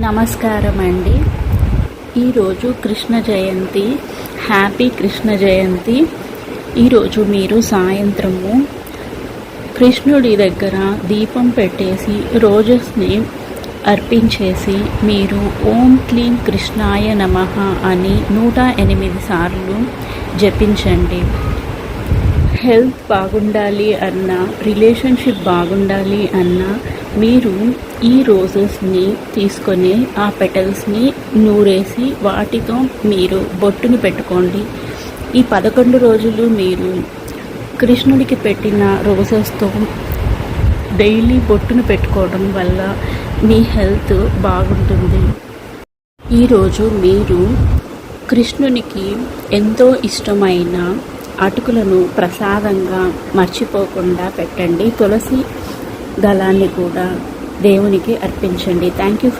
నమస్కారం అండి. ఈరోజు కృష్ణ జయంతి. హ్యాపీ కృష్ణ జయంతి. ఈరోజు మీరు సాయంత్రము కృష్ణుడి దగ్గర దీపం పెట్టేసి రోజెస్ని అర్పించేసి మీరు ఓం క్లీం కృష్ణాయ నమః అని 108 సార్లు జపించండి. హెల్త్ బాగుండాలి అన్నా, రిలేషన్షిప్ బాగుండాలి అన్నా మీరు ఈ రోజెస్ని తీసుకొని ఆ పెటల్స్ని నూరేసి వాటితో మీరు బొట్టుని పెట్టుకోండి. ఈ 11 రోజులు మీరు కృష్ణుడికి పెట్టిన రోజెస్తో డైలీ బొట్టును పెట్టుకోవడం వల్ల మీ హెల్త్ బాగుంటుంది. ఈరోజు మీరు కృష్ణునికి ఎంతో ఇష్టమైన అటుకులను ప్రసాదంగా మర్చిపోకుండా పెట్టండి. తులసి దళాన్ని కూడా దేవునికి అర్పించండి. Thank you for